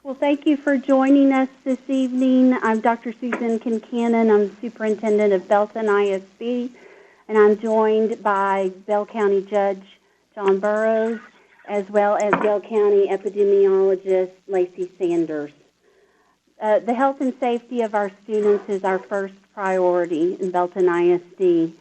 Well, thank you for joining us this evening. I'm Dr. Susan Kincannon. I'm Superintendent of Belton ISD, and I'm joined by Bell County Judge John Burroughs, as well as Bell County Epidemiologist Lacey Sanders. The health and safety of our students is our first priority in Belton ISD.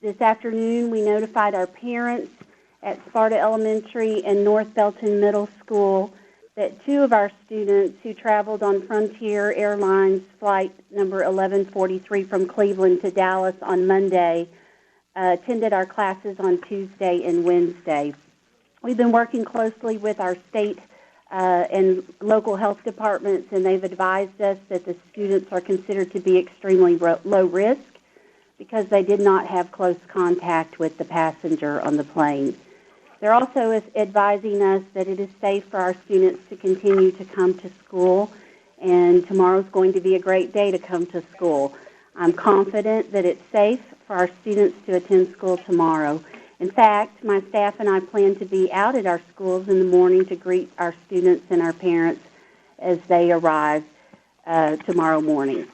This afternoon, we notified our parents at Sparta Elementary and North Belton Middle School that 2 of our students who traveled on Frontier Airlines flight number 1143 from Cleveland to Dallas on Monday attended our classes on Tuesday and Wednesday. We've been working closely with our state and local health departments, and they've advised us that the students are considered to be extremely low risk because they did not have close contact with the passenger on the plane. They're also advising us that it is safe for our students to continue to come to school, and tomorrow's going to be a great day to come to school. I'm confident that it's safe for our students to attend school tomorrow. In fact, my staff and I plan to be out at our schools in the morning to greet our students and our parents as they arrive tomorrow morning.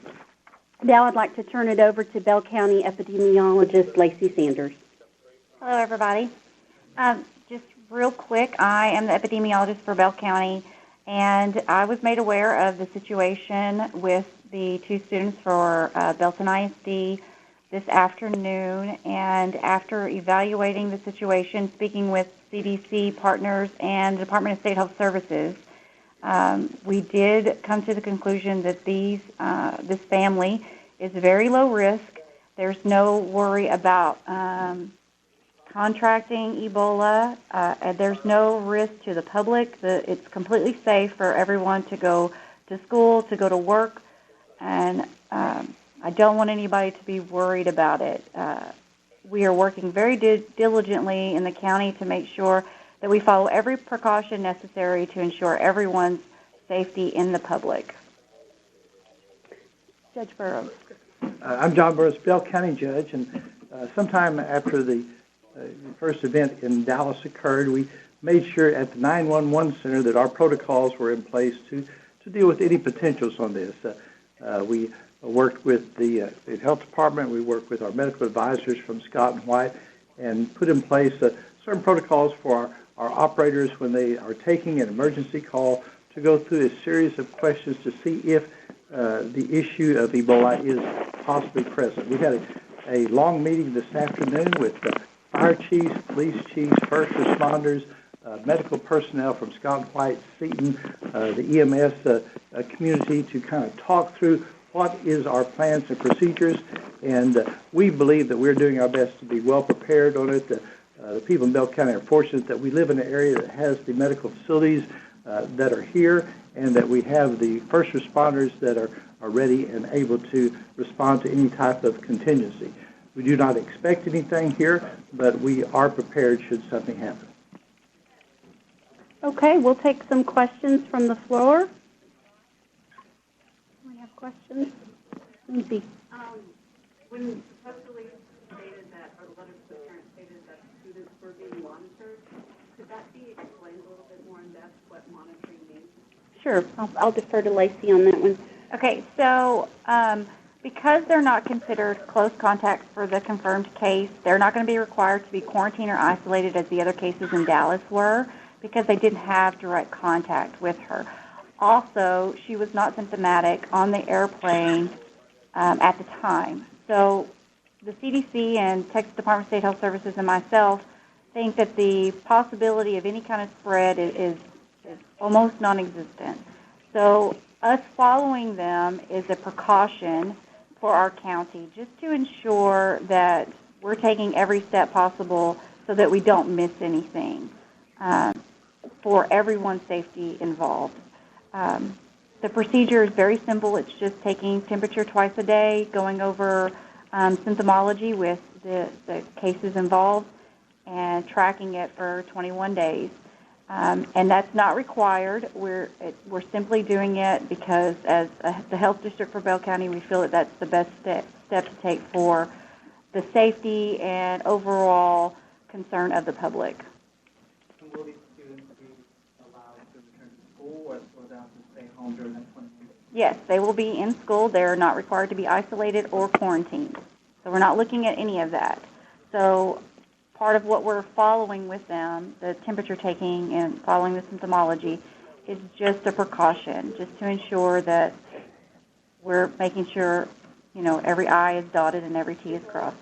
Now I'd like to turn it over to Bell County Epidemiologist Lacey Sanders. Hello, everybody. Just real quick, I am the epidemiologist for Bell County, and I was made aware of the situation with the 2 students for Belton ISD this afternoon, and after evaluating the situation, speaking with CDC partners and the Department of State Health Services, we did come to the conclusion that this family is very low risk. There's no worry about contracting Ebola. There's no risk to the public. It's completely safe for everyone to go to school, to go to work, and I don't want anybody to be worried about it. We are working very diligently in the county to make sure that we follow every precaution necessary to ensure everyone's safety in the public. Judge Burroughs. I'm John Burroughs, Bell County Judge, and sometime after the first event in Dallas occurred, we made sure at the 911 center that our protocols were in place to deal with any potentials on this. We worked with the health department, we worked with our medical advisors from Scott and White, and put in place certain protocols for our operators when they are taking an emergency call to go through a series of questions to see if the issue of Ebola is possibly present. We had a long meeting this afternoon with fire chiefs, police chiefs, first responders, medical personnel from Scott and White, Seton, the EMS community to kind of talk through what is our plans and procedures, and we believe that we're doing our best to be well prepared on it. The people in Bell County are fortunate that we live in an area that has the medical facilities that are here, and that we have the first responders that are ready and able to respond to any type of contingency. We do not expect anything here, but we are prepared should something happen. Okay, we'll take some questions from the floor. We have questions. Lindsay. When the press release stated that, or the letter to the parents stated that students were being monitored, could that be explained a little bit more in depth what monitoring means? Sure, I'll defer to Lacey on that one. Okay, so because they're not considered close contacts for the confirmed case, they're not going to be required to be quarantined or isolated as the other cases in Dallas were, because they didn't have direct contact with her. Also, she was not symptomatic on the airplane at the time. So the CDC and Texas Department of State Health Services and myself think that the possibility of any kind of spread is almost non-existent. So us following them is a precaution for our county, just to ensure that we're taking every step possible so that we don't miss anything for everyone's safety involved. The procedure is very simple. It's just taking temperature twice a day, going over symptomology with the cases involved, and tracking it for 21 days. And that's not required. We're simply doing it because as the health district for Bell County, we feel that that's the best step to take for the safety and overall concern of the public. Will these students be allowed to return to school or slow down have to stay home during that 20 days? Yes, they will be in school. They're not required to be isolated or quarantined. So we're not looking at any of that. So part of what we're following with them, the temperature taking and following the symptomology, is just a precaution, just to ensure that we're making sure, every I is dotted and every T is crossed.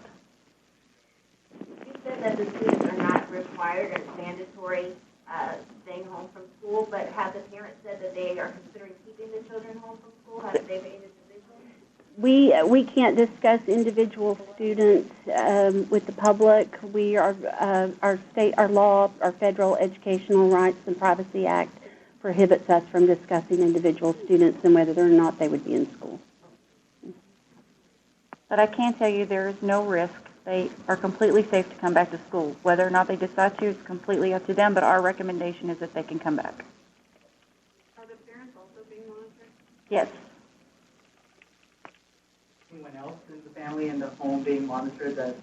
You said that the students are not required or mandatory staying home from school, but have the parents said that they are considering keeping the children home from school? Have they made a decision? We can't discuss individual students with the public. We are our law, our Federal Educational Rights and Privacy Act prohibits us from discussing individual students and whether or not they would be in school. But I can tell you there is no risk. They are completely safe to come back to school. Whether or not they decide to is completely up to them, but our recommendation is that they can come back. Are the parents also being monitored? Yes. Anyone else in the family and the home being monitored?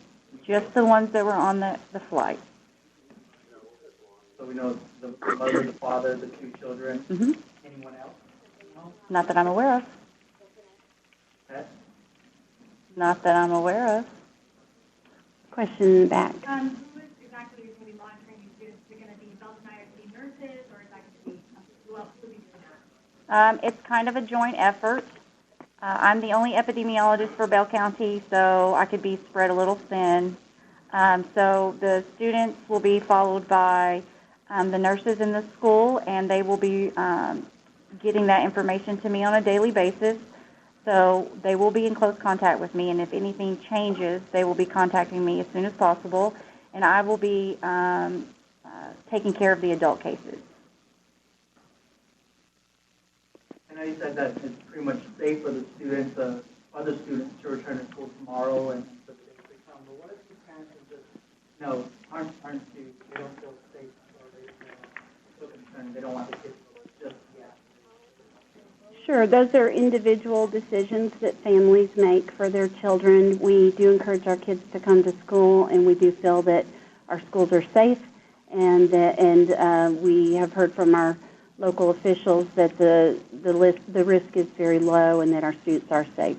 Just the ones that were on the flight. So we know the mother, the father, the 2 children. Mm-hmm. Anyone else? No? Not that I'm aware of. Pet? Not that I'm aware of. Question in the back. Who is exactly going to be monitoring these students? Is it going to be Belton ISD nurses, or is that going to be who else will be doing that? It's kind of a joint effort. I'm the only epidemiologist for Bell County, so I could be spread a little thin. So the students will be followed by the nurses in the school, and they will be getting that information to me on a daily basis. So they will be in close contact with me, and if anything changes, they will be contacting me as soon as possible, and I will be taking care of the adult cases. I know you said that it's pretty much safe for the students, other students to return to school tomorrow and for the day to come. But what if the parents are just, aren't you, they don't feel safe or they feel concerned, they don't want the kids just yet? Sure, those are individual decisions that families make for their children. We do encourage our kids to come to school, and we do feel that our schools are safe, and we have heard from our local officials that the risk is very low and that our students are safe.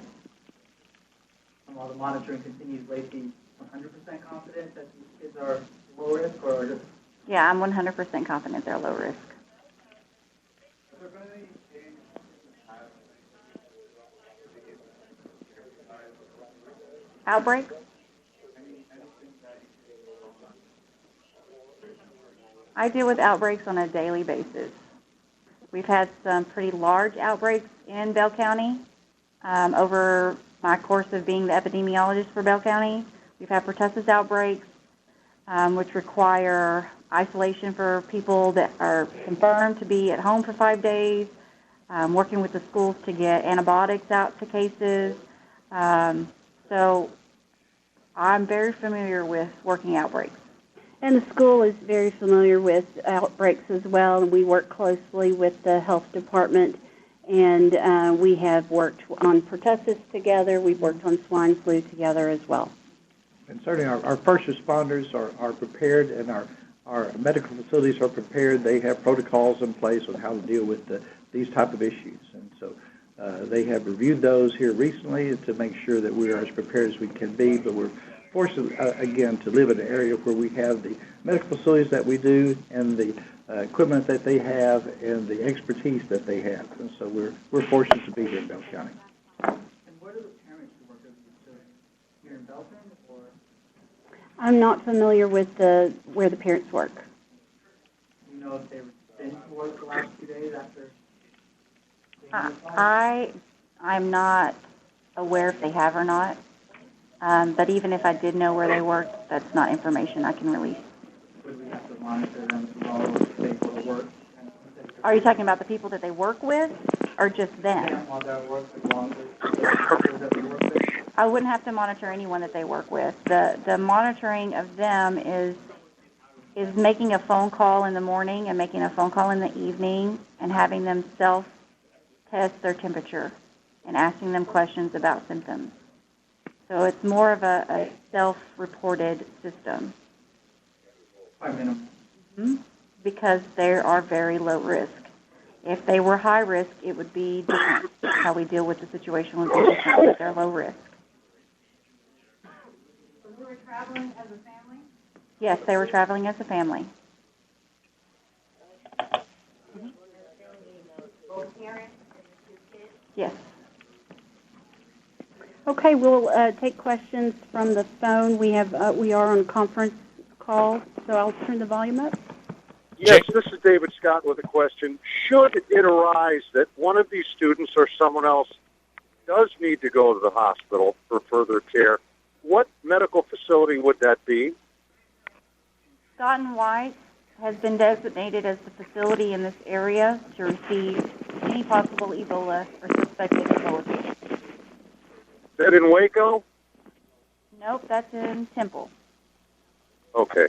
And while the monitoring continues, Lacey, 100% confident that these kids are low risk or just? Yeah, I'm 100% confident they're low risk. Outbreak? I deal with outbreaks on a daily basis. We've had some pretty large outbreaks in Bell County over my course of being the epidemiologist for Bell County. We've had pertussis outbreaks, which require isolation for people that are confirmed to be at home for 5 days, working with the schools to get antibiotics out to cases. So I'm very familiar with working outbreaks. And the school is very familiar with outbreaks as well, and we work closely with the health department, and we have worked on pertussis together. We've worked on swine flu together as well. And certainly our first responders are prepared, and our medical facilities are prepared. They have protocols in place on how to deal with these type of issues. And so they have reviewed those here recently to make sure that we are as prepared as we can be, but we're forced, again, to live in an area where we have the medical facilities that we do and the equipment that they have and the expertise that they have. And so we're fortunate to be here in Bell County. And where do the parents work as students? Here in Belton or? I'm not familiar with where the parents work. Do you know if they've been to work the last 2 days after? I'm not aware if they have or not. But even if I did know where they worked, that's not information I can release. Would we have to monitor them tomorrow if they go to work? Are you talking about the people that they work with, or just them? Yeah, while they're working, that they work with. I wouldn't have to monitor anyone that they work with. The monitoring of them is making a phone call in the morning and making a phone call in the evening and having them self-test their temperature and asking them questions about symptoms. So it's more of a self-reported system. By minimum. Mm-hmm. Because they are very low risk. If they were high risk, it would be different. How we deal with the situation would be different if they're low risk. So we were traveling as a family? Yes, they were traveling as a family. Both parents and the 2 kids? Yes. Okay, we'll take questions from the phone. We are on a conference call, so I'll turn the volume up. Yes, this is David Scott with a question. Should it arise that one of these students or someone else does need to go to the hospital for further care, what medical facility would that be? Scott and White has been designated as the facility in this area to receive any possible Ebola or suspected Ebola patients. Is that in Waco? Nope, that's in Temple. Okay.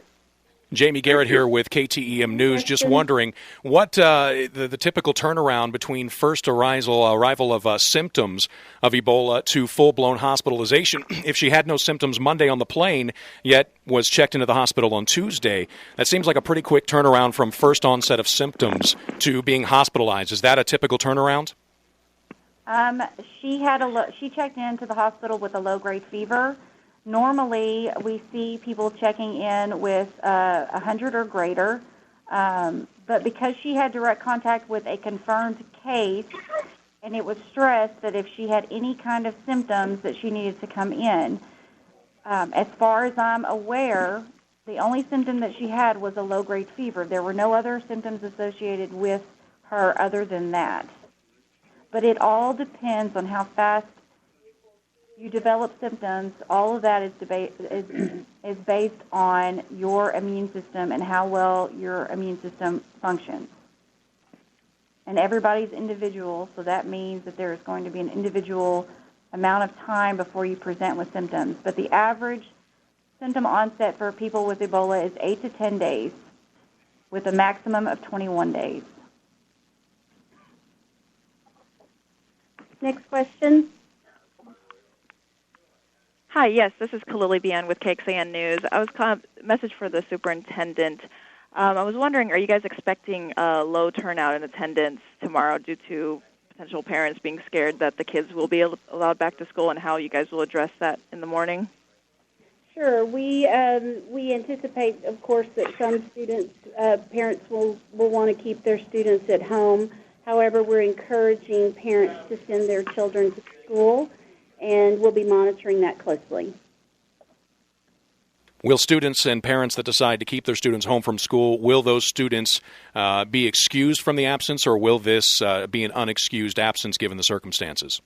Jamie Garrett here with KTEM News. Just wondering what the typical turnaround between first arrival of symptoms of Ebola to full-blown hospitalization. If she had no symptoms Monday on the plane, yet was checked into the hospital on Tuesday, that seems like a pretty quick turnaround from first onset of symptoms to being hospitalized. Is that a typical turnaround? She checked into the hospital with a low-grade fever. Normally, we see people checking in with 100 or greater, but because she had direct contact with a confirmed case, and it was stressed that if she had any kind of symptoms that she needed to come in. As far as I'm aware, the only symptom that she had was a low-grade fever. There were no other symptoms associated with her other than that. But it all depends on how fast you develop symptoms. All of that is based on your immune system and how well your immune system functions. And everybody's individual, so that means that there is going to be an individual amount of time before you present with symptoms. But the average symptom onset for people with Ebola is 8 to 10 days, with a maximum of 21 days. Next question. Hi, yes, this is Kalili Bian with KXAN News. I was calling a message for the superintendent. I was wondering, are you guys expecting a low turnout in attendance tomorrow due to potential parents being scared that the kids will be allowed back to school, and how you guys will address that in the morning? Sure. We anticipate, of course, that some students, parents will want to keep their students at home. However, we're encouraging parents to send their children to school, and we'll be monitoring that closely. Will students and parents that decide to keep their students home from school, will those students be excused from the absence, or will this be an unexcused absence given the circumstances?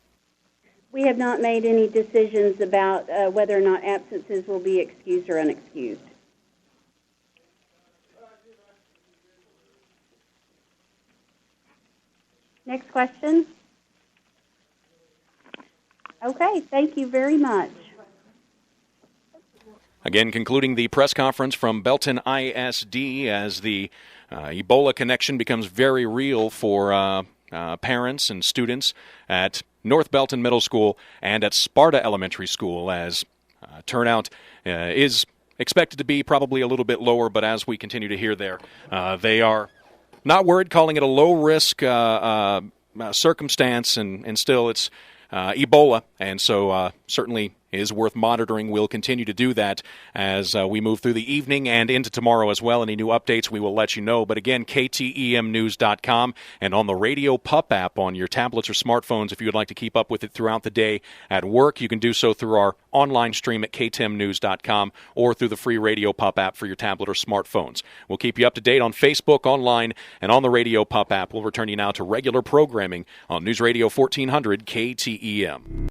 We have not made any decisions about whether or not absences will be excused or unexcused. Next question. Okay, thank you very much. Again, concluding the press conference from Belton ISD as the Ebola connection becomes very real for parents and students at North Belton Middle School and at Sparta Elementary School, as turnout is expected to be probably a little bit lower, but as we continue to hear there, they are not worried, calling it a low-risk circumstance, and still it's Ebola, and so certainly is worth monitoring. We'll continue to do that as we move through the evening and into tomorrow as well. Any new updates, we will let you know. But again, KTEMnews.com and on the Radio Pup app on your tablets or smartphones. If you would like to keep up with it throughout the day at work, you can do so through our online stream at KTEMnews.com or through the free Radio Pup app for your tablet or smartphones. We'll keep you up to date on Facebook, online, and on the Radio Pup app. We'll return you now to regular programming on News Radio 1400 KTEM.